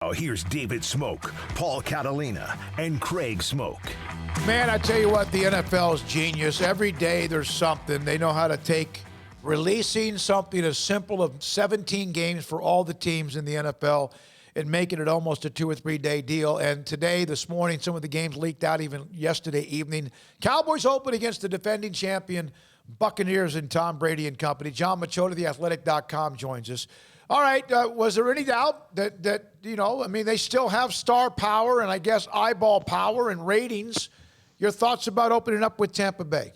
Now, here's David Smoke, Paul Catalina, and Craig Smoke. Man, I tell you what, the NFL is genius. Every day there's something. They know how to take releasing something as simple as 17 games for all the teams in the NFL and making it almost a 2 or 3 day deal. And today, this morning, some of the games leaked out even yesterday evening. Cowboys open against the defending champion Buccaneers and Tom Brady and company. John Machota, theathletic.com, joins us. All right, was there any doubt that they still have star power and I guess eyeball power and ratings. Your thoughts about opening up with Tampa Bay?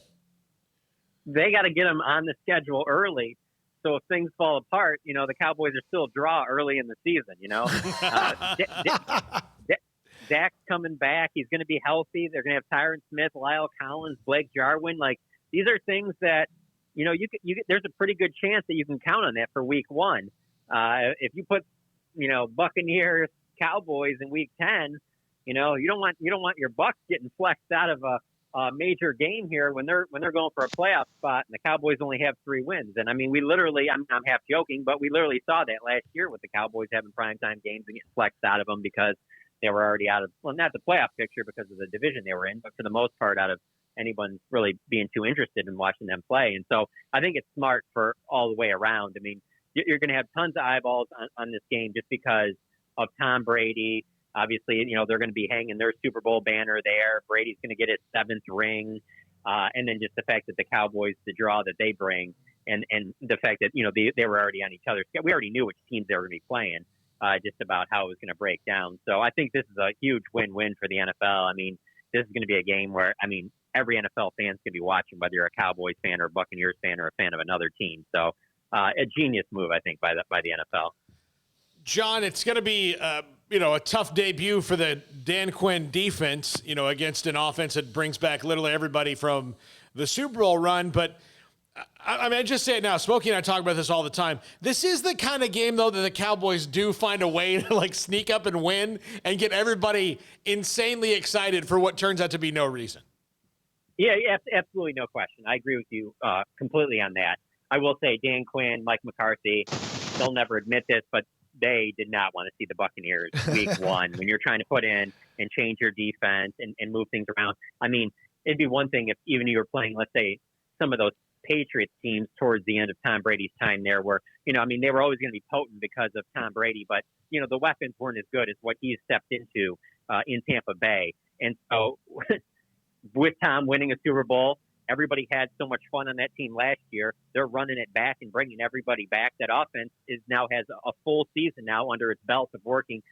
They got to get them on the schedule early. So if things fall apart, the Cowboys are still a draw early in the season, Dak's coming back. He's going to be healthy. They're going to have Tyron Smith, Lyle Collins, Blake Jarwin. These are things that, there's a pretty good chance that you can count on that for week 1. If you put, Buccaneers, Cowboys in week 10, you don't want your Bucs getting flexed out of a major game here when they're going for a playoff spot, and the Cowboys only have 3 wins. And I mean, we literally, I'm half joking, but we literally saw that last year with the Cowboys having primetime games and getting flexed out of them because they were already out of, well, not the playoff picture because of the division they were in, but for the most part out of anyone really being too interested in watching them play. And so I think it's smart for all the way around. I mean, you're going to have tons of eyeballs on this game just because of Tom Brady. Obviously, they're going to be hanging their Super Bowl banner there. Brady's going to get his 7th ring. And then just the fact that the Cowboys, the draw that they bring, and the fact that, they were already on each other's. We already knew which teams they were going to be playing, just about how it was going to break down. So I think this is a huge win-win for the NFL. I mean, this is going to be a game where, every NFL fan's going to be watching, whether you're a Cowboys fan or a Buccaneers fan or a fan of another team. So a genius move, I think, by the NFL. John, it's going to be, a tough debut for the Dan Quinn defense, against an offense that brings back literally everybody from the Super Bowl run. But I just say it now. Smokey and I talk about this all the time. This is the kind of game, though, that the Cowboys do find a way to sneak up and win and get everybody insanely excited for what turns out to be no reason. Yeah, absolutely, no question. I agree with you completely on that. I will say Dan Quinn, Mike McCarthy, they'll never admit this, but they did not want to see the Buccaneers week 1 when you're trying to put in and change your defense and move things around. I mean, it'd be one thing if even you were playing, let's say, some of those Patriots teams towards the end of Tom Brady's time there where, they were always going to be potent because of Tom Brady, but, the weapons weren't as good as what he stepped into in Tampa Bay. And so with Tom winning a Super Bowl, everybody had so much fun on that team last year. They're running it back and bringing everybody back. That offense now has a full season now under its belt of working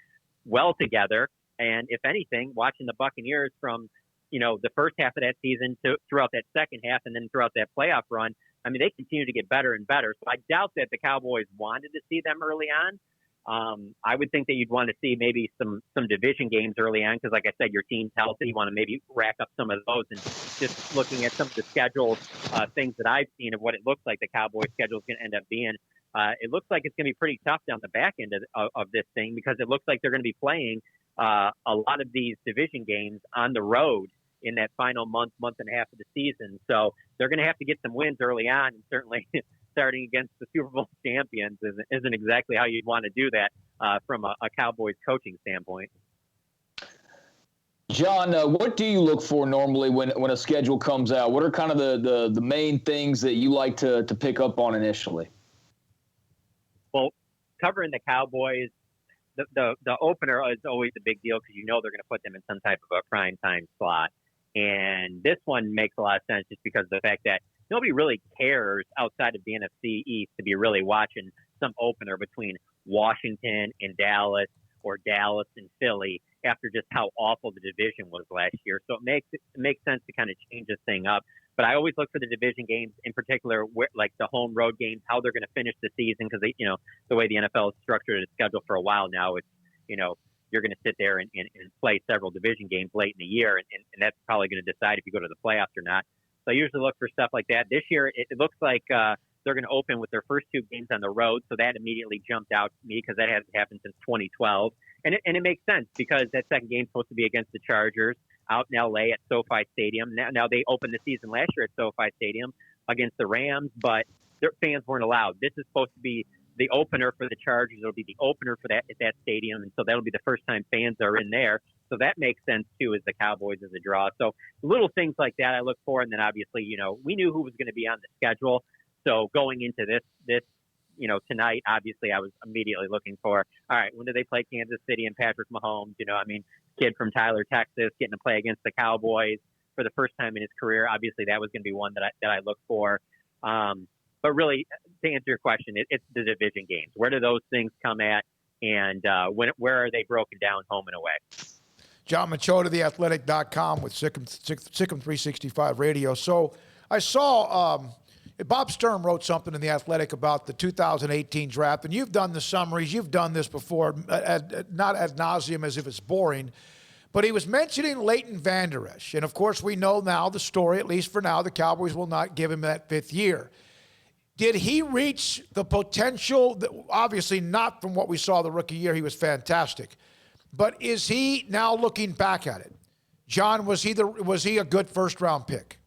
well together. And if anything, watching the Buccaneers from, the first half of that season to throughout that second half and then throughout that playoff run, they continue to get better and better. So I doubt that the Cowboys wanted to see them early on. I would think that you'd want to see maybe some division games early on because, like I said, your team's healthy. You want to maybe rack up some of those. And just looking at some of the schedule things that I've seen of what it looks like the Cowboys' schedule is going to end up being, it looks like it's going to be pretty tough down the back end of this thing because it looks like they're going to be playing a lot of these division games on the road in that final month and a half of the season. So they're going to have to get some wins early on, and certainly starting against the Super Bowl champions isn't exactly how you'd want to do that from a Cowboys coaching standpoint. John, what do you look for normally when a schedule comes out? What are kind of the main things that you like to pick up on initially? Well, covering the Cowboys, the opener is always a big deal because they're going to put them in some type of a prime time slot. And this one makes a lot of sense just because of the fact that nobody really cares outside of the NFC East to be really watching some opener between Washington and Dallas or Dallas and Philly after just how awful the division was last year. So it makes sense to kind of change this thing up. But I always look for the division games, in particular, like the home road games, how they're going to finish the season because the way the NFL has structured its schedule for a while now, it's you're going to sit there and play several division games late in the year, and that's probably going to decide if you go to the playoffs or not. So I usually look for stuff like that. This year, it looks like they're going to open with their first 2 games on the road, so that immediately jumped out to me because that hasn't happened since 2012. And it makes sense because that second game is supposed to be against the Chargers out in L.A. at SoFi Stadium. Now they opened the season last year at SoFi Stadium against the Rams, but their fans weren't allowed. This is supposed to be the opener for the Chargers. It'll be the opener for that at that stadium, and so that'll be the first time fans are in there. So that makes sense too, as the Cowboys as a draw. So little things like that I look for, and then obviously, we knew who was going to be on the schedule. So going into this, tonight, obviously, I was immediately looking for, all right, when do they play Kansas City and Patrick Mahomes? Kid from Tyler, Texas, getting to play against the Cowboys for the first time in his career. Obviously, that was going to be one that I look for. But really, to answer your question, it's the division games. Where do those things come at, and where are they broken down home and away? John Machota, theathletic.com with Sikkim 365 Radio. So I saw Bob Stern wrote something in The Athletic about the 2018 draft, and you've done the summaries. You've done this before, not ad nauseum as if it's boring, but he was mentioning Leighton Vander Esch. And, of course, we know now the story, at least for now, the Cowboys will not give him that 5th year. Did he reach the potential? Obviously not from what we saw the rookie year. He was fantastic. But is he now looking back at it? John, was he a good first-round pick?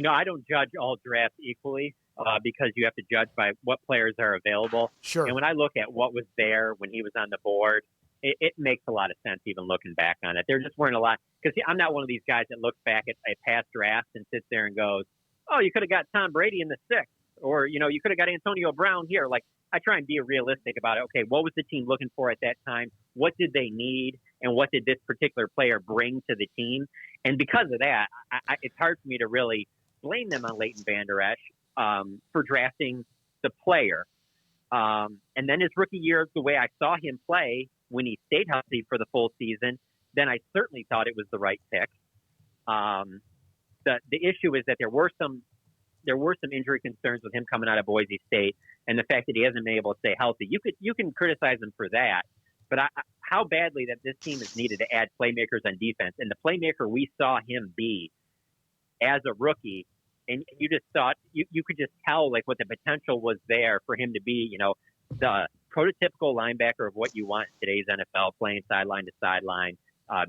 I don't judge all drafts equally because you have to judge by what players are available. Sure. And when I look at what was there when he was on the board, it makes a lot of sense even looking back on it. There just weren't a lot. Because I'm not one of these guys that looks back at a past draft and sits there and goes, oh, you could have got Tom Brady in the 6th. Or, you could have got Antonio Brown here. Like, I try and be realistic about it. Okay, what was the team looking for at that time? What did they need? And what did this particular player bring to the team? And because of that, it's hard for me to really blame them on Leighton Vander Esch for drafting the player. And then his rookie year, the way I saw him play when he stayed healthy for the full season, then I certainly thought it was the right pick. The issue is that there were some injury concerns with him coming out of Boise State, and the fact that he hasn't been able to stay healthy. You can criticize him for that, but how badly that this team has needed to add playmakers on defense, and the playmaker we saw him be as a rookie, and you just thought you could just tell like what the potential was there for him to be, the prototypical linebacker of what you want in today's NFL, playing sideline to sideline,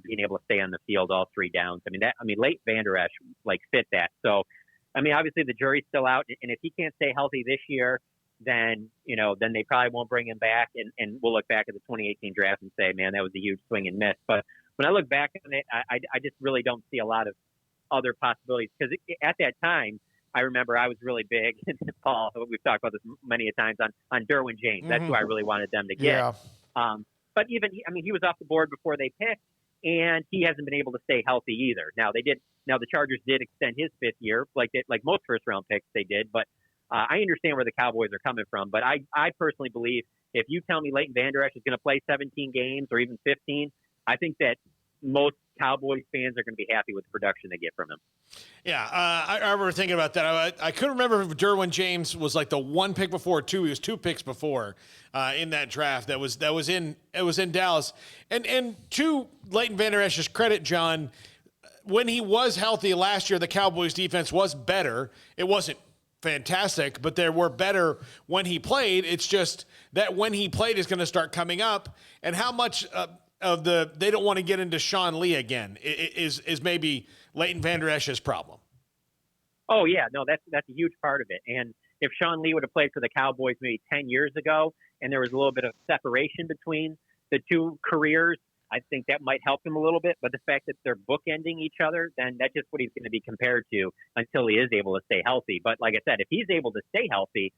being able to stay on the field all 3 downs. Leighton Vander Esch fit that. So, obviously the jury's still out, and if he can't stay healthy this year, then they probably won't bring him back, and we'll look back at the 2018 draft and say, man, that was a huge swing and miss. But when I look back on it, I just really don't see a lot of other possibilities, because at that time, I remember I was really big, Paul, we've talked about this many a times, on Derwin James. That's who I really wanted them to get. Yeah. But even, he was off the board before they picked, and he hasn't been able to stay healthy either. Now the Chargers did extend his 5th year, like most first-round picks they did, but I understand where the Cowboys are coming from. But I personally believe if you tell me Leighton Vander Esch is going to play 17 games or even 15, I think that most Cowboys fans are going to be happy with the production they get from him. Yeah, I remember thinking about that. I couldn't remember if Derwin James was like the 1 pick before or 2. He was 2 picks before in that draft. It was in Dallas. And to Leighton Vander Esch's credit, John, when he was healthy last year, the Cowboys defense was better. It wasn't fantastic, but they were better when he played. It's just that when he played is going to start coming up, and how much they don't want to get into Sean Lee again is maybe Leighton Vander Esch's problem. Oh yeah, no, that's a huge part of it. And if Sean Lee would have played for the Cowboys maybe 10 years ago, and there was a little bit of separation between the two careers, I think that might help him a little bit. But the fact that they're bookending each other, then that's just what he's going to be compared to until he is able to stay healthy. But like I said, if he's able to stay healthy,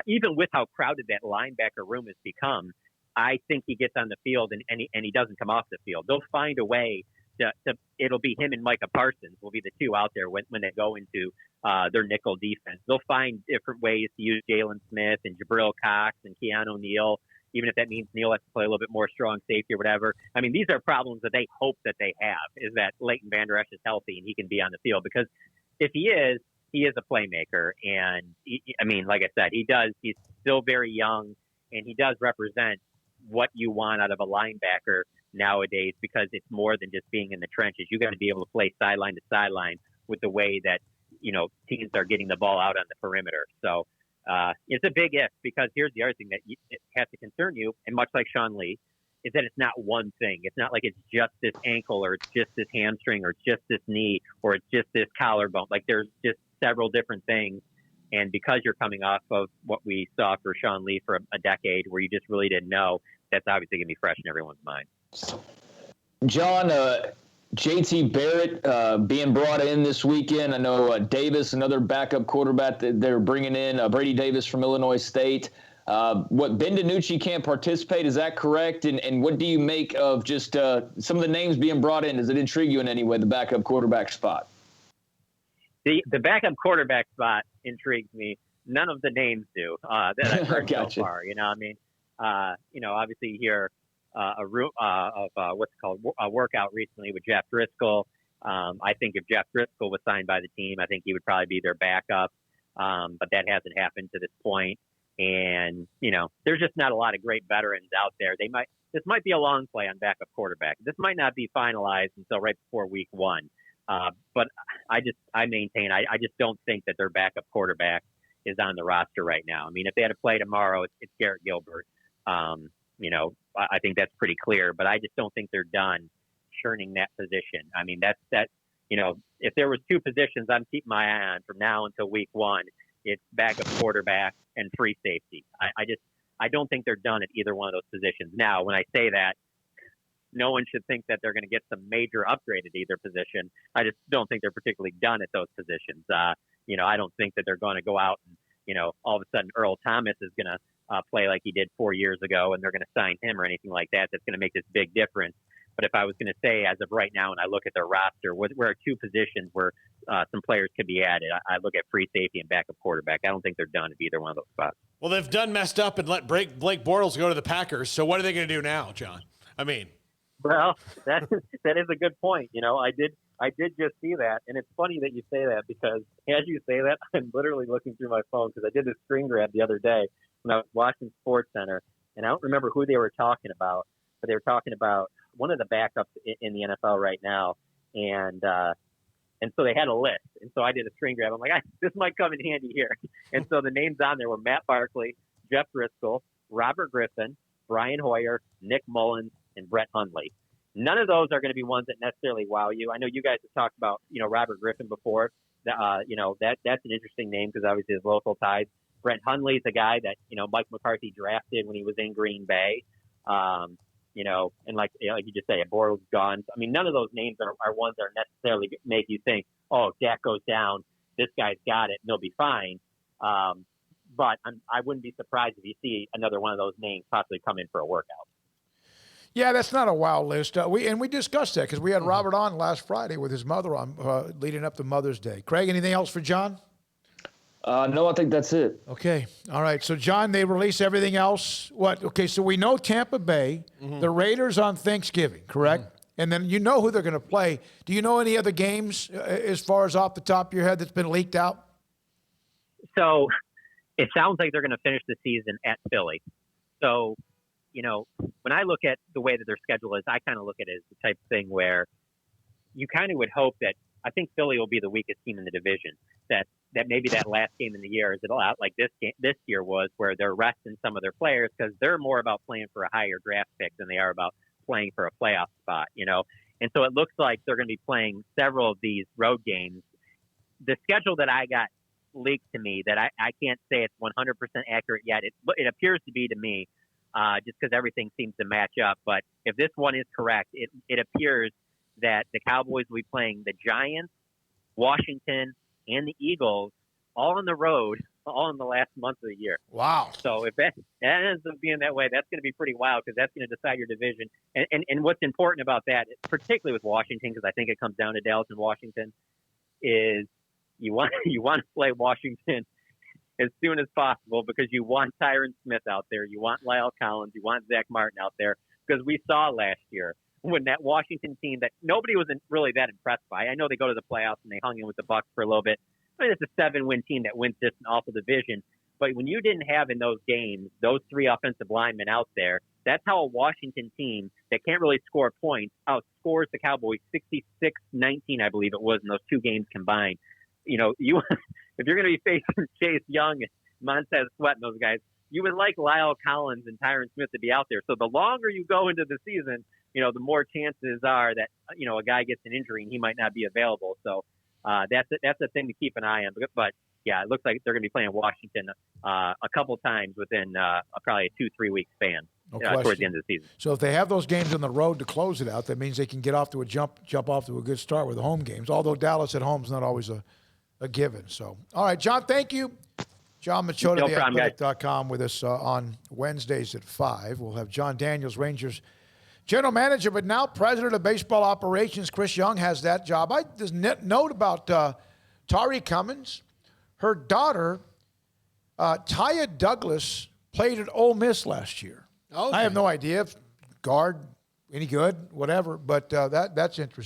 even with how crowded that linebacker room has become, I think he gets on the field and he doesn't come off the field. They'll find a way to it'll be him and Micah Parsons will be the two out there when they go into their nickel defense. They'll find different ways to use Jalen Smith and Jabril Cox and Keanu Neal, even if that means Neal has to play a little bit more strong safety or whatever. These are problems that they hope that they have, is that Leighton Vander Esch is healthy and he can be on the field. Because if he is a playmaker. And, like I said, he's still very young, and he does represent what you want out of a linebacker nowadays, because it's more than just being in the trenches. You got to be able to play sideline to sideline with the way that, teams are getting the ball out on the perimeter. So, it's a big if, because here's the other thing that it has to concern you, and much like Sean Lee, is that it's not one thing. It's not like it's just this ankle, or it's just this hamstring, or it's just this knee, or it's just this collarbone. Like, there's just several different things And because you're coming off of what we saw for Sean Lee for a decade where you just really didn't know, that's obviously going to be fresh in everyone's mind. John, JT Barrett being brought in this weekend. I know Davis, another backup quarterback that they're bringing in, Brady Davis from Illinois State. What, Ben DiNucci can't participate, is that correct? And what do you make of just some of the names being brought in? Does it intrigue you in any way, the backup quarterback spot? The backup quarterback spot intrigues me. None of the names do that I've heard so far. Obviously you hear a workout recently with Jeff Driscoll. I think if Jeff Driscoll was signed by the team, I think he would probably be their backup. But that hasn't happened to this point. And, there's just not a lot of great veterans out there. This might be a long play on backup quarterback. This might not be finalized until right before week 1. But I maintain, I just don't think that their backup quarterback is on the roster right now. I mean, if they had to play tomorrow, it's Garrett Gilbert. I think that's pretty clear, but I just don't think they're done churning that position. I mean, if there was 2 positions I'm keeping my eye on from now until week 1, it's backup quarterback and free safety. I don't think they're done at either one of those positions. Now, when I say that, no one should think that they're going to get some major upgrade at either position. I just don't think they're particularly done at those positions. I don't think that they're going to go out and, all of a sudden Earl Thomas is going to play like he did 4 years ago and they're going to sign him or anything like that. That's going to make this big difference. But if I was going to say as of right now, and I look at their roster, where are 2 positions where some players could be added, I look at free safety and backup quarterback. I don't think they're done at either one of those spots. Well, they've done messed up and let Blake Bortles go to the Packers. So what are they going to do now, John? Well, that is a good point. I did just see that, and it's funny that you say that because as you say that, I'm literally looking through my phone because I did this screen grab the other day when I was watching SportsCenter, and I don't remember who they were talking about, but they were talking about one of the backups in the NFL right now, and so they had a list, and so I did a screen grab. I'm like, this might come in handy here, and so the names on there were Matt Barkley, Jeff Driscoll, Robert Griffin, Brian Hoyer, Nick Mullins, and Brett Hundley. None of those are going to be ones that necessarily wow you. I know you guys have talked about, Robert Griffin before. That's an interesting name because obviously his local ties. Brett Hundley is a guy that, Mike McCarthy drafted when he was in Green Bay. And like you just say, Bortles gone. I mean, none of those names are ones that are necessarily make you think, oh, if Dak goes down, this guy's got it and they'll be fine. But I wouldn't be surprised if you see another one of those names possibly come in for a workout. Yeah, that's not a wow list. We discussed that because we had Robert on last Friday with his mother on leading up to Mother's Day. Craig, anything else for John? No, I think that's it. Okay. All right. So, John, they release everything else. What? Okay, so we know Tampa Bay, the Raiders on Thanksgiving, correct? And then you know who they're going to play. Do you know any other games as far as off the top of your head that's been leaked out? So it sounds like they're going to finish the season at Philly. So, when I look at the way that their schedule is, I kind of look at it as the type of thing where you kind of would hope that I think Philly will be the weakest team in the division. That maybe that last game in the year is a lot like this year was, where they're resting some of their players because they're more about playing for a higher draft pick than they are about playing for a playoff spot, And so it looks like they're going to be playing several of these road games. The schedule that I got leaked to me that I can't say it's 100% accurate yet. It appears to be to me. Just because everything seems to match up. But if this one is correct, it appears that the Cowboys will be playing the Giants, Washington, and the Eagles all on the road, all in the last month of the year. Wow. So if that ends up being that way, that's going to be pretty wild because that's going to decide your division. And what's important about that, particularly with Washington, because I think it comes down to Dallas and Washington, is you want to play Washington as soon as possible because you want Tyron Smith out there. You want Lyle Collins. You want Zach Martin out there because we saw last year when that Washington team that nobody was really that impressed by. I know they go to the playoffs and they hung in with the Bucs for a little bit. I mean, it's a 7-win team that wins just an awful division. But when you didn't have in those games those 3 offensive linemen out there, that's how a Washington team that can't really score points outscores the Cowboys 66-19, I believe it was, in those 2 games combined. If you're going to be facing Chase Young, Montez Sweat, and those guys, you would like Lyle Collins and Tyron Smith to be out there. So the longer you go into the season, the more chances are that, a guy gets an injury and he might not be available. So that's a thing to keep an eye on. But yeah, it looks like they're going to be playing Washington a couple times within probably a 2-3 week span towards the end of the season. So if they have those games on the road to close it out, that means they can get off to a jump off to a good start with the home games. Although Dallas at home is not always a given. So, all right, John, thank you. John Machota, No problem, theathletic.com, with us on Wednesdays at 5. We'll have John Daniels, Rangers general manager, but now president of baseball operations. Chris Young has that job. There's note about Tari Cummins. Her daughter, Taya Douglas, played at Ole Miss last year. Okay. I have no idea if guard, any good, whatever, but that's interesting.